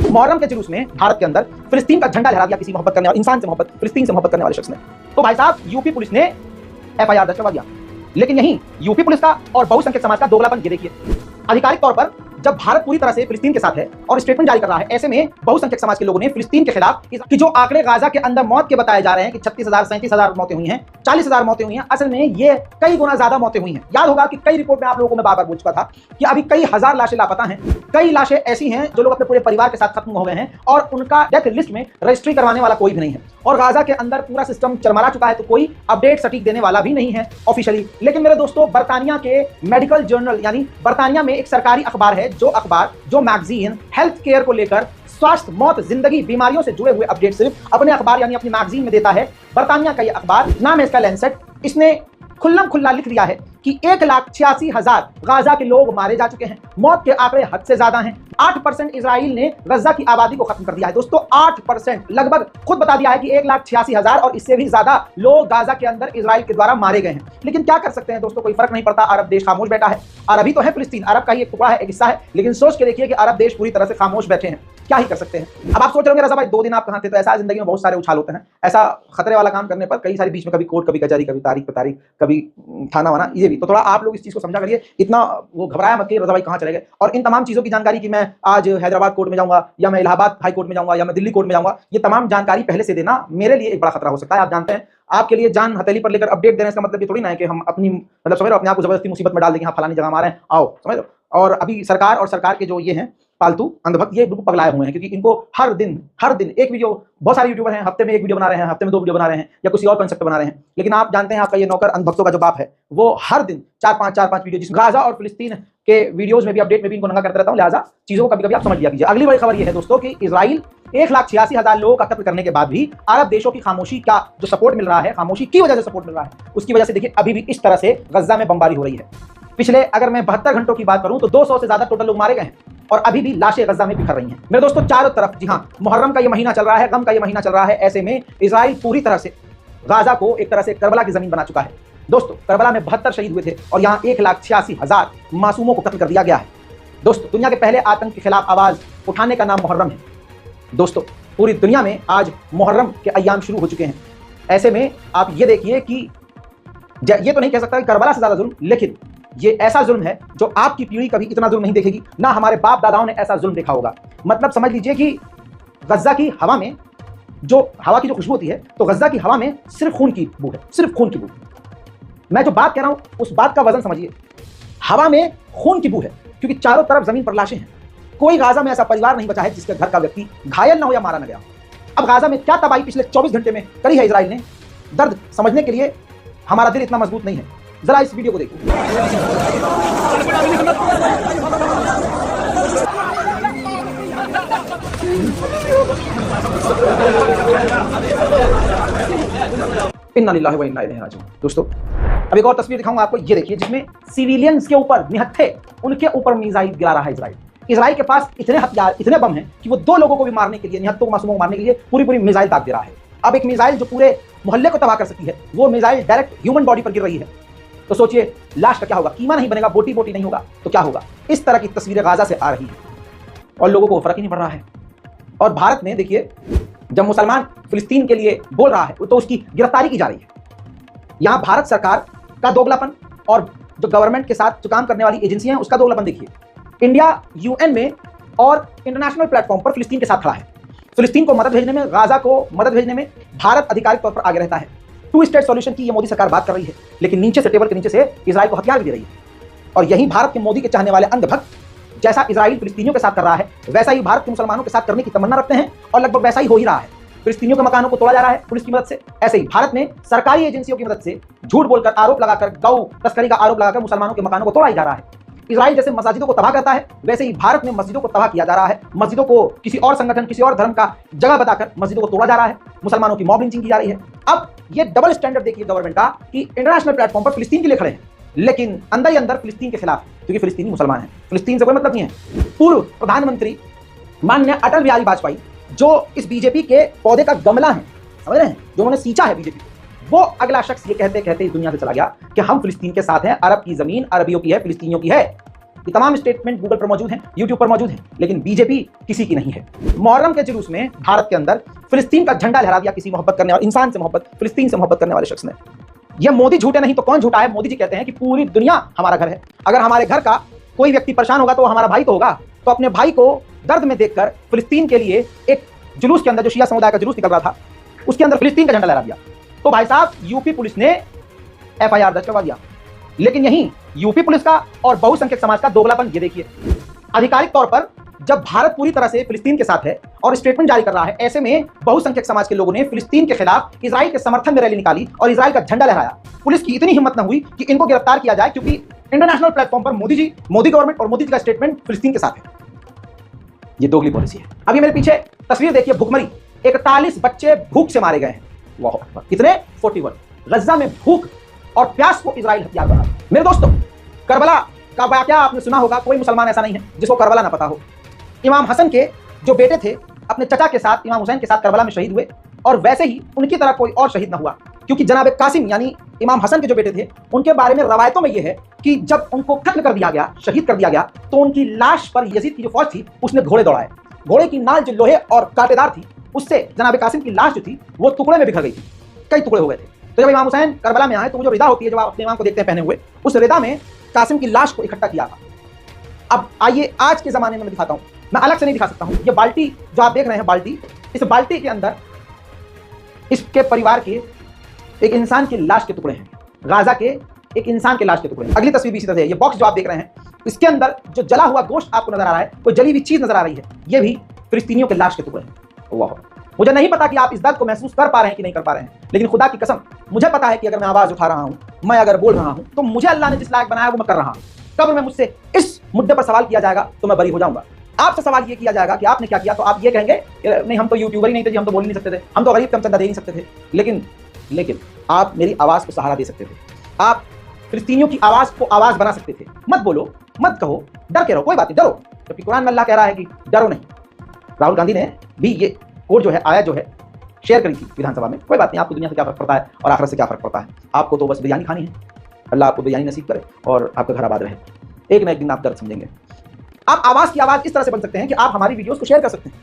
मुहर्रम के जुलूस में भारत के अंदर फिलिस्तीन का झंडा लहरा दिया किसी मोहब्बत करने वाले इंसान से, मोहब्बत फिलिस्तीन से मोहब्बत करने वाले शख्स ने। तो भाई साहब यूपी पुलिस ने एफआईआर दर्ज करवा दिया। लेकिन यही यूपी पुलिस का और बहुसंख्यक समाज का दोगलापन ये देखिए। आधिकारिक तौर पर जब भारत पूरी तरह से फिलिस्तीन के साथ है और स्टेटमेंट जारी कर रहा है, ऐसे में बहुसंख्यक समाज के लोगों ने फिलिस्तीन के खिलाफ कि जो आंकड़े गाजा के अंदर मौत के बताए जा रहे हैं कि 36,000 37,000 मौतें हुई हैं, 40,000 मौतें हुई हैं, असल में ये कई गुना ज्यादा मौतें हुई हैं। याद होगा कि कई रिपोर्ट में आप लोगों को मैं बार बार बोल चुका था कि अभी कई हजार लाशें लापता हैं, कई लाशें ऐसी हैं जो लोग अपने पूरे परिवार के साथ खत्म हो गए हैं और उनका डेथ लिस्ट में रजिस्ट्री करवाने वाला कोई भी नहीं है। और गाजा के अंदर पूरा सिस्टम चरमरा चुका है, तो कोई अपडेट सटीक देने वाला भी नहीं है ऑफिशियली। लेकिन मेरे दोस्तों, बर्तानिया के मेडिकल जर्नल यानी बर्तानिया में एक सरकारी अखबार है, जो मैगजीन हेल्थ केयर को लेकर स्वास्थ्य, मौत, जिंदगी, बीमारियों से जुड़े हुए अपडेट सिर्फ अपने अखबार यानी अपनी मैगजीन में देता है। बर्तानिया का ये अखबार, नाम है इसका लैंसेट, इसने खुल्लम खुल्ला लिख दिया है कि 1,86,000 गाजा के लोग मारे जा चुके हैं। मौत के आंकड़े हद से ज्यादा हैं। 8% इजराइल ने गजा की आबादी को खत्म कर दिया है। दोस्तों 8%, लगभग खुद बता दिया है कि 1,86,000 और इससे भी ज्यादा लोग गाजा के अंदर इजराइल के द्वारा मारे गए हैं। लेकिन क्या कर सकते हैं दोस्तों, कोई फर्क नहीं पड़ता। अरब देश खामोश बैठा है। अरब ही तो है फिलिस्तीन, अरब का ही एक टुकड़ा है, एक हिस्सा है। लेकिन सोच के देखिए कि अरब देश पूरी तरह से खामोश बैठे हैं, क्या ही कर सकते हैं। अब आप सोच रहे होंगे रजा भाई 2 दिन आप कहां थे? तो ऐसा जिंदगी में बहुत सारे उछाल होते हैं। ऐसा खतरे वाला काम करने पर कई सारी बीच में कभी कोर्ट, कभी कचहरी, कभी तारीख पे तारीख, कभी थाना वाना, ये भी। तो थोड़ा आप लोग इस चीज को समझा करिए। इतना वो घबराया मत कि रजा भाई कहां चले गए। और इन तमाम चीजों की जानकारी कि मैं आज हैदराबाद कोर्ट में जाऊंगा या मैं इलाहाबाद हाई कोर्ट में जाऊंगा या मैं दिल्ली कोर्ट में जाऊंगा, ये तमाम जानकारी पहले से देना मेरे लिए एक बड़ा खतरा हो सकता है। आप जानते हैं, आपके लिए जान हथेली पर लेकर अपडेट देने का मतलब ये थोड़ी ना है कि हम अपनी मतलब समझ लो अपने आप को जबरदस्ती मुसीबत में डाल देंगे, हाँ फलानी जगह मारे हैं, आओ, समझ लो। और अभी सरकार और सरकार के जो ये हैं पालतू अंधभक्त, ये बिल्कुल पगलाए हुए हैं, क्योंकि इनको हर दिन एक वीडियो, बहुत सारे यूट्यूबर हैं, हफ्ते में एक वीडियो बना रहे हैं, हफ्ते में 2 वीडियो बना रहे हैं या किसी और कॉन्सेप्ट बना रहे हैं। लेकिन आप जानते हैं आपका ये नौकर अंधभक्तों का जो बाप है, वो हर दिन 4-5 वीडियो, जिसमें गाजा और फिलिस्तीन के वीडियोज में भी, अपडेट में भी इनको नंगा करते रहता हूँ। लिहाजा चीजों को कभी कभी आप समझ लिया कीजिए। अगली बड़ी खबर ये है दोस्तों कि इजराइल 1,86,000 लोगों का कत्ल करने के बाद भी अरब देशों की खामोशी का जो सपोर्ट मिल रहा है, खामोशी की वजह से सपोर्ट मिल रहा है, उसकी वजह से देखिए अभी भी इस तरह से गजा में बमबारी हो रही है। पिछले अगर मैं 72 घंटों की बात करूं तो 200 से ज्यादा टोटल लोग मारे गए हैं और अभी भी लाशें गजा में बिखर रही हैं। मेरे दोस्तों चारों तरफ, जी हाँ, मुहर्रम का ये महीना चल रहा है, गम का ये महीना चल रहा है। ऐसे में इजराइल पूरी तरह से गाजा को एक तरह से करबला की जमीन बना चुका है। दोस्तों करबला में 72 शहीद हुए थे और यहाँ 1,86,000 मासूमों को कत्ल कर दिया गया है। दोस्तों दुनिया के पहले आतंक के खिलाफ आवाज उठाने का नाम मुहर्रम है। दोस्तों पूरी दुनिया में आज मुहर्रम के अय्याम शुरू हो चुके हैं। ऐसे में आप ये देखिए कि ये तो नहीं कह सकता कि करबला से ज्यादा जुल्म, लेकिन ये ऐसा जुल्म है जो आपकी पीढ़ी कभी इतना जुल्म नहीं देखेगी, ना हमारे बाप दादाओं ने ऐसा जुल्म देखा होगा। मतलब समझ लीजिए कि गजा की हवा में जो हवा की जो खुशबू होती है, तो गजा की हवा में सिर्फ खून की बू है, सिर्फ खून की बू। मैं जो बात कह रहा हूं उस बात का वजन समझिए। हवा में खून की बू है, क्योंकि चारों तरफ जमीन पर लाशें हैं। कोई गाजा में ऐसा परिवार नहीं बचा है जिसके घर का व्यक्ति घायल ना हो या मारा ना गया। अब गाजा में क्या तबाही पिछले 24 घंटे में करी है इजराइल ने, दर्द समझने के लिए हमारा दिल इतना मजबूत नहीं है। जरा इस वीडियो को देखो। इन्ना लिल्लाहि व इन्ना इलैहि राजिऊन। दोस्तों अब एक और तस्वीर दिखाऊंगा आपको, ये देखिए, जिसमें सिविलियंस के ऊपर, निहत्थे, उनके ऊपर मिसाइल गिरा रहा है इजराइल। इजराइल के पास इतने हथियार, इतने बम हैं कि वो 2 लोगों को भी मारने के लिए, निहत्तों मासूमों को मारने के लिए पूरी मिसाइल दाग दे रहा है। अब एक मिसाइल जो पूरे मोहल्ले को तबाह कर सकती है, वो मिसाइल डायरेक्ट ह्यूमन बॉडी पर गिर रही है। तो सोचिए लाश का क्या होगा, कीमा नहीं बनेगा, बोटी बोटी नहीं होगा तो क्या होगा। इस तरह की तस्वीरें गाजा से आ रही हैं और लोगों को फर्क ही नहीं पड़ रहा है। और भारत में देखिए, जब मुसलमान फिलिस्तीन के लिए बोल रहा है तो उसकी गिरफ्तारी की जा रही है। यहां भारत सरकार का दोगलापन और जो गवर्नमेंट के साथ जो काम करने वाली एजेंसियां हैं उसका दोगलापन देखिए। इंडिया यूएन में और इंटरनेशनल प्लेटफॉर्म पर फिलिस्तीन के साथ खड़ा है। फिलिस्तीन को मदद भेजने में, गाजा को मदद भेजने में भारत आधिकारिक तौर पर आगे रहता है। 2 स्टेट सॉल्यूशन की ये मोदी सरकार बात कर रही है, लेकिन नीचे से, टेबल के नीचे से इजराइल को हथियार भी दे रही है। और यही भारत के मोदी के चाहने वाले अंधभक्त, जैसा इजराइल फिलिस्तीनियों के साथ कर रहा है, वैसा ही भारत के मुसलमानों के साथ करने की तमन्ना रखते हैं और लगभग वैसा ही हो ही रहा है। फिलिस्तीनियों के मकानों को तोड़ा जा रहा है पुलिस की मदद से। ऐसे ही भारत में सरकारी एजेंसियों की मदद से झूठ बोलकर, आरोप लगाकर, गौ तस्करी का आरोप लगाकर मुसलमानों के मकानों को तोड़ा ही जा रहा है। इजराइल जैसे मस्जिदों को तबाह करता है, वैसे ही भारत में मस्जिदों को तबाह किया जा रहा है। मस्जिदों को किसी और संगठन, किसी और धर्म का जगह बताकर मस्जिदों को तोड़ा जा रहा है। मुसलमानों की मॉब लिंचिंग की जा रही है। अब ये डबल स्टैंडर्ड देखिए गवर्नमेंट का कि इंटरनेशनल प्लेटफॉर्म पर फिलिस्तीन के लिए खड़े हैं, लेकिन अंदर ही अंदर फिलिस्तीन के खिलाफ, क्योंकि फिलिस्तीनी मुसलमान हैं, फिलिस्तीन से कोई मतलब नहीं है। पूर्व प्रधानमंत्री माननीय अटल बिहारी वाजपेयी, जो इस बीजेपी के पौधे का गमला है, समझ रहे हैं, जो उन्होंने सींचा है बीजेपी, वो अगला शख्स ये कहते कहते इस दुनिया से चला गया कि हम फिलिस्तीन के साथ हैं, अरब की जमीन अरबियों की है, फिलिस्तीनियों की है। ये तमाम स्टेटमेंट गूगल पर मौजूद हैं, यूट्यूब पर मौजूद हैं, लेकिन बीजेपी किसी की नहीं है। मुहर्रम के जुलूस में भारत के अंदर फिलिस्तीन का झंडा लहरा दिया किसी मोहब्बत करने वाले इंसान से, मोहब्बत फिलिस्तीन से मोहब्बत करने वाले शख्स ने। यह मोदी झूठे नहीं तो कौन झूठा है? मोदी जी कहते हैं कि पूरी दुनिया हमारा घर है। अगर हमारे घर का कोई व्यक्ति परेशान होगा तो हमारा भाई तो होगा। तो अपने भाई को दर्द में देखकर फिलिस्तीन के लिए एक जुलूस के अंदर, जो शिया समुदाय का जुलूस निकल रहा था, उसके अंदर फिलिस्तीन का झंडा लहरा दिया। तो भाई साहब, यूपी पुलिस ने एफआईआर दर्ज करवा दिया। लेकिन यही यूपी पुलिस का और बहुसंख्यक समाज का दोगलापन ये देखिए। आधिकारिक तौर पर जब भारत पूरी तरह से फिलिस्तीन के साथ है और स्टेटमेंट जारी कर रहा है, ऐसे में बहुसंख्यक समाज के लोगों ने फिलिस्तीन के खिलाफ इजराइल के समर्थन में रैली निकाली और इजराइल का झंडा लहराया। पुलिस की इतनी हिम्मत न हुई कि इनको गिरफ्तार किया जाए, क्योंकि इंटरनेशनल प्लेटफॉर्म पर मोदी जी, मोदी गवर्नमेंट और मोदी जी का स्टेटमेंट फिलिस्तीन के साथ है। ये दोगली पॉलिसी है। अभी मेरे पीछे तस्वीर देखिए, भूखमरी 41 बच्चे भूख से मारे गए हैं। वाह, कितने? 41। गज्जा में भूख और प्यास को इजराइल हथियार बना। मेरे दोस्तों, करबला का वाकया आपने सुना होगा। कोई मुसलमान ऐसा नहीं है जिसको करबला ना पता हो। इमाम हसन के जो बेटे थे, अपने चचा के साथ, इमाम हुसैन के साथ करबला में शहीद हुए, और वैसे ही उनकी तरह कोई और शहीद ना हुआ, क्योंकि जनाब कासिम यानी इमाम हसन के जो बेटे थे, उनके बारे में रवायतों में यह है कि जब उनको कत्ल कर दिया गया, शहीद कर दिया गया, तो उनकी लाश पर यजीद की जो फौज थी उसने घोड़े दौड़ाए। घोड़े की नाल जो लोहे और कांटेदार थी, उससे जनाब कासिम की लाश जो थी वो टुकड़े में बिखर गई थी, कई टुकड़े हो गए थे। तो जब इमाम हुसैन करबला में आए तो वो जो रिदा होती है, जब आप अपने इमाम को देखते हैं पहने हुए, उस रिदा में कासिम की लाश को इकट्ठा किया था। अब आइए आज के ज़माने में मैं दिखाता हूँ। मैं अलग से नहीं दिखा सकता हूँ। ये बाल्टी जो आप देख रहे हैं, बाल्टी, इस बाल्टी के अंदर इसके परिवार के एक इंसान की लाश के टुकड़े हैं। गाजा के एक इंसान के लाश के टुकड़े हैं। अगली तस्वीर भी इसी तरह है। ये बॉक्स जो आप देख रहे हैं, इसके अंदर जो जला हुआ गोश्त आपको नजर आ रहा है, कोई जली हुई चीज नजर आ रही है, ये भी फिलिस्तीनियों के लाश के टुकड़े हैं। वाह, मुझे नहीं पता कि आप इस दर्द को महसूस कर पा रहे हैं कि नहीं कर पा रहे हैं, लेकिन खुदा की कसम मुझे पता है कि अगर मैं आवाज उठा रहा हूं, मैं अगर बोल रहा हूं, तो मुझे अल्लाह ने जिस लायक बनाया वो मैं कर रहा हूं। कब्र में मुझसे इस मुद्दे पर सवाल किया जाएगा तो मैं बरी हो जाऊंगा। आपसे सवाल ये किया जाएगा कि आपने क्या किया, तो आप ये कहेंगे नहीं, हम तो यूट्यूबर ही नहीं थे जी, हम तो बोल ही नहीं सकते थे, हम तो गरीब कम चंदा दे नहीं सकते थे। लेकिन आप मेरी आवाज को सहारा दे सकते थे। आप फिलिस्तीनियों की आवाज को आवाज बना सकते थे। मत बोलो, मत कहो, डर के रहो, कोई बात नहीं, डरो, क्योंकि कुरान में अल्लाह कह रहा है कि डरो नहीं। राहुल गांधी ने भी ये कोड जो है, आया जो है, शेयर करी थी विधानसभा में। कोई बात नहीं, आपको दुनिया से क्या फर्क पड़ता है और आखिरत से क्या फर्क पड़ता है। आपको तो बस बिरयानी खानी है। अल्लाह आपको बिरयानी नसीब करे और आपका घर आबाद रहे। एक ना एक दिन आप दर्द समझेंगे। आप आवाज की आवाज इस तरह से बन सकते हैं कि आप हमारी वीडियोस को शेयर कर सकते हैं।